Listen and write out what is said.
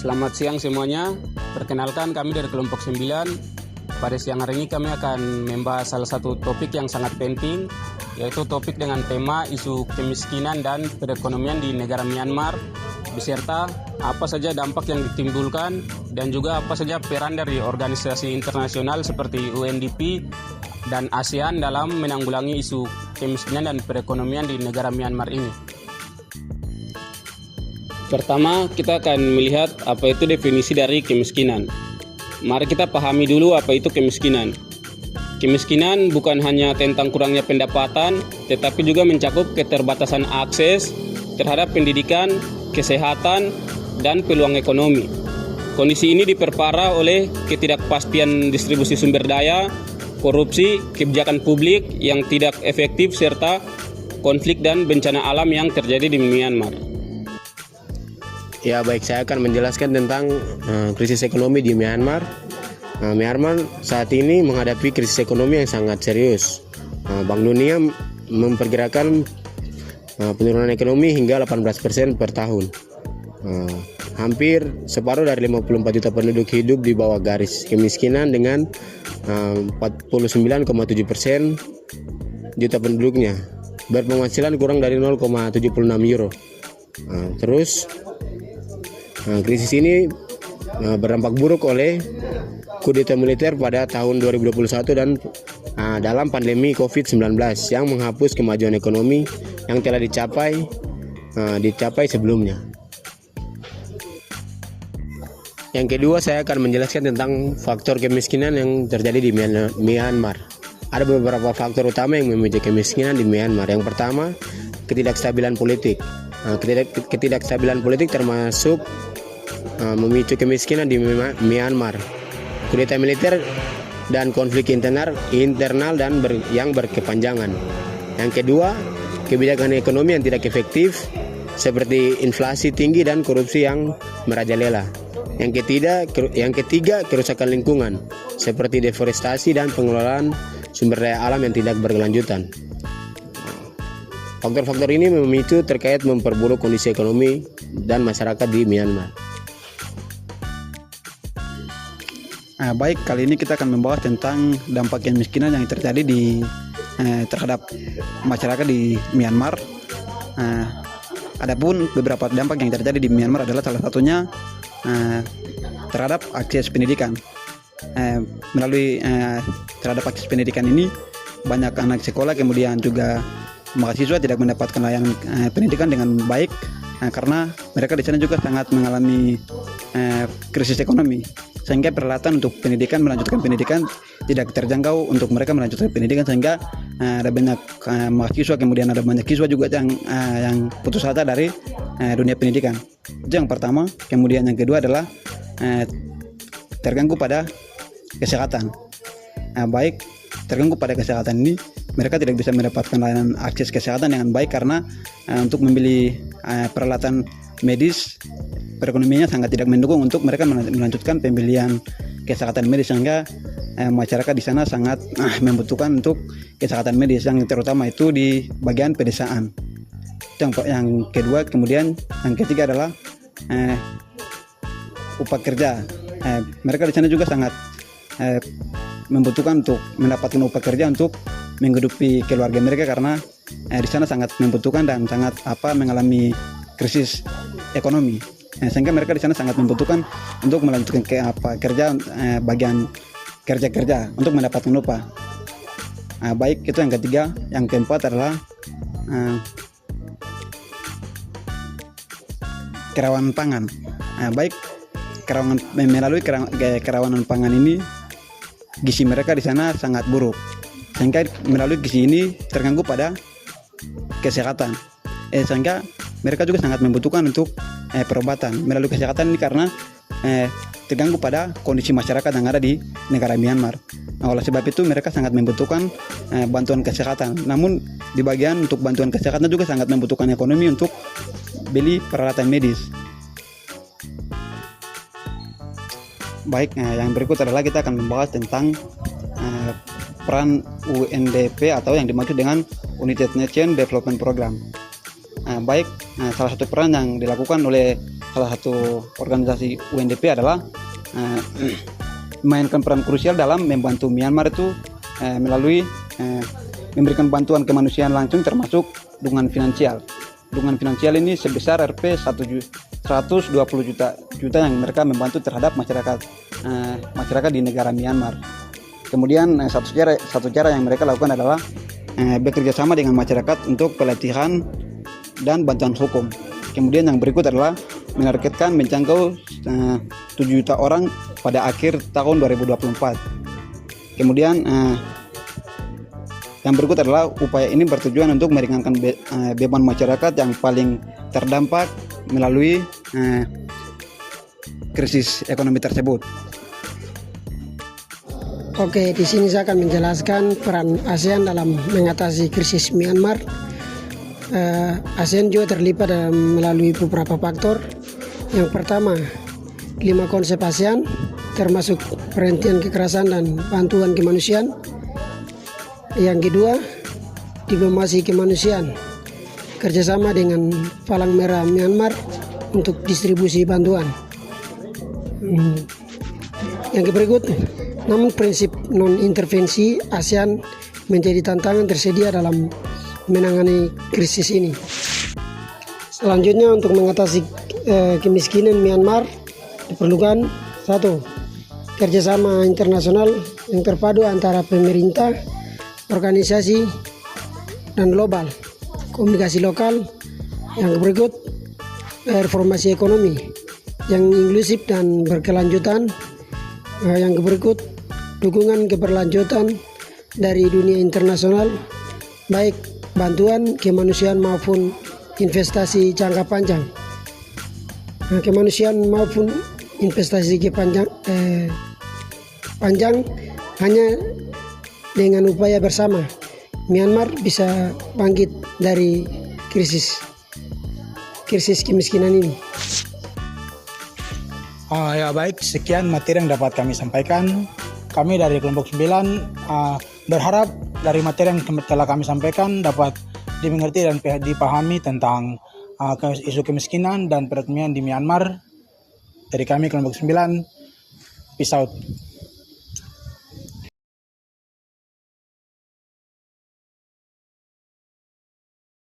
Selamat siang semuanya. Perkenalkan, kami dari kelompok 9. Pada siang hari ini kami akan membahas salah satu topik yang sangat penting, yaitu topik dengan tema isu kemiskinan dan perekonomian di negara Myanmar, beserta apa saja dampak yang ditimbulkan dan juga apa saja peran dari organisasi internasional seperti UNDP dan ASEAN dalam menanggulangi isu kemiskinan dan perekonomian di negara Myanmar ini. Pertama, kita akan melihat apa itu definisi dari kemiskinan. Mari kita pahami dulu apa itu kemiskinan. Kemiskinan bukan hanya tentang kurangnya pendapatan, tetapi juga mencakup keterbatasan akses terhadap pendidikan, kesehatan, dan peluang ekonomi. Kondisi ini diperparah oleh ketidakpastian distribusi sumber daya, korupsi, kebijakan publik yang tidak efektif, serta konflik dan bencana alam yang terjadi di Myanmar. Ya baik, saya akan menjelaskan tentang krisis ekonomi di Myanmar. Myanmar saat ini menghadapi krisis ekonomi yang sangat serius. Bank Dunia memperkirakan penurunan ekonomi hingga 18% per tahun. Hampir separuh dari 54 juta penduduk hidup di bawah garis kemiskinan dengan 49,7% juta penduduknya berpenghasilan kurang dari 0,76 euro. Krisis ini berdampak buruk oleh kudeta militer pada tahun 2021 dan dalam pandemi COVID-19 yang menghapus kemajuan ekonomi yang telah dicapai sebelumnya. Yang kedua, saya akan menjelaskan tentang faktor kemiskinan yang terjadi di Myanmar. Ada beberapa faktor utama yang memicu kemiskinan di Myanmar. Yang pertama, ketidakstabilan politik. Ketidakstabilan politik termasuk memicu kemiskinan di Myanmar. Kudeta militer dan konflik internal dan yang berkepanjangan. Yang kedua, kebijakan ekonomi yang tidak efektif seperti inflasi tinggi dan korupsi yang merajalela. Yang ketiga, kerusakan lingkungan seperti deforestasi dan pengelolaan sumber daya alam yang tidak berkelanjutan. Faktor-faktor ini memicu terkait memperburuk kondisi ekonomi dan masyarakat di Myanmar. Baik, kali ini kita akan membahas tentang dampak kemiskinan yang terjadi terhadap masyarakat di Myanmar. Adapun beberapa dampak yang terjadi di Myanmar adalah salah satunya terhadap akses pendidikan. Melalui terhadap akses pendidikan ini, banyak anak sekolah kemudian juga mahasiswa tidak mendapatkan layanan pendidikan dengan baik karena mereka di sana juga sangat mengalami krisis ekonomi, sehingga peralatan untuk melanjutkan pendidikan tidak terjangkau untuk mereka melanjutkan pendidikan, sehingga ada banyak mahasiswa kemudian ada banyak siswa juga yang putus asa dari dunia pendidikan. Itu yang pertama. Kemudian yang kedua adalah terganggu pada kesehatan. Baik, terganggu pada kesehatan ini mereka tidak bisa mendapatkan layanan akses kesehatan dengan baik karena untuk membeli peralatan medis perekonomiannya sangat tidak mendukung untuk mereka melanjutkan pembelian kesehatan medis, sehingga masyarakat di sana sangat membutuhkan untuk kesehatan medis yang terutama itu di bagian pedesaan. Itu yang kedua. Kemudian yang ketiga adalah upah kerja. Mereka di sana juga sangat membutuhkan untuk mendapatkan upah kerja untuk menghidupi keluarga mereka karena di sana sangat membutuhkan dan sangat mengalami krisis ekonomi, sehingga mereka di sana sangat membutuhkan untuk melanjutkan kerja bagian kerja untuk mendapatkan upah. Baik, itu yang ketiga. Yang keempat adalah kerawanan pangan. Baik, melalui kerawanan pangan ini gizi mereka di sana sangat buruk, sehingga melalui gizi ini terganggu pada kesehatan, sehingga mereka juga sangat membutuhkan untuk perobatan melalui kesehatan ini karena terganggu pada kondisi masyarakat yang ada di negara Myanmar. Oleh sebab itu mereka sangat membutuhkan bantuan kesehatan. Namun di bagian untuk bantuan kesehatan juga sangat membutuhkan ekonomi untuk beli peralatan medis. Baik, yang berikut adalah kita akan membahas tentang peran UNDP atau yang dimaksud dengan United Nations Development Program. Baik, salah satu peran yang dilakukan oleh salah satu organisasi UNDP adalah memainkan peran krusial dalam membantu Myanmar itu melalui memberikan bantuan kemanusiaan langsung, termasuk dukungan finansial. Dukungan finansial ini sebesar Rp 120 juta yang mereka membantu terhadap masyarakat di negara Myanmar. Kemudian satu cara yang mereka lakukan adalah bekerja sama dengan masyarakat untuk pelatihan dan bantuan hukum. Kemudian yang berikut adalah menargetkan menjangkau 7 juta orang pada akhir tahun 2024. Kemudian yang berikut adalah upaya ini bertujuan untuk meringankan beban masyarakat yang paling terdampak melalui krisis ekonomi tersebut. Oke, di sini saya akan menjelaskan peran ASEAN dalam mengatasi krisis Myanmar. ASEAN juga terlibat melalui beberapa faktor. Yang pertama, 5 konsep ASEAN, termasuk penghentian kekerasan dan bantuan kemanusiaan. Yang kedua, diplomasi kemanusiaan, kerjasama dengan Palang Merah Myanmar untuk distribusi bantuan. Yang berikut, namun prinsip non-intervensi ASEAN menjadi tantangan tersedia dalam menangani krisis ini. Selanjutnya, untuk mengatasi kemiskinan Myanmar diperlukan 1. Kerjasama internasional yang terpadu antara pemerintah, organisasi, dan global. Komunikasi lokal. Yang berikut, reformasi ekonomi yang inklusif dan berkelanjutan. Yang berikut, dukungan keberlanjutan dari dunia internasional, baik bantuan kemanusiaan maupun investasi jangka panjang. Kemanusiaan maupun investasi panjang hanya dengan upaya bersama Myanmar bisa bangkit dari krisis kemiskinan ini. Ya baik, sekian materi yang dapat kami sampaikan. Kami dari kelompok 9 berharap dari materi yang telah kami sampaikan dapat dimengerti dan dipahami tentang isu kemiskinan dan perekonomian di Myanmar. Dari kami kelompok 9, peace out.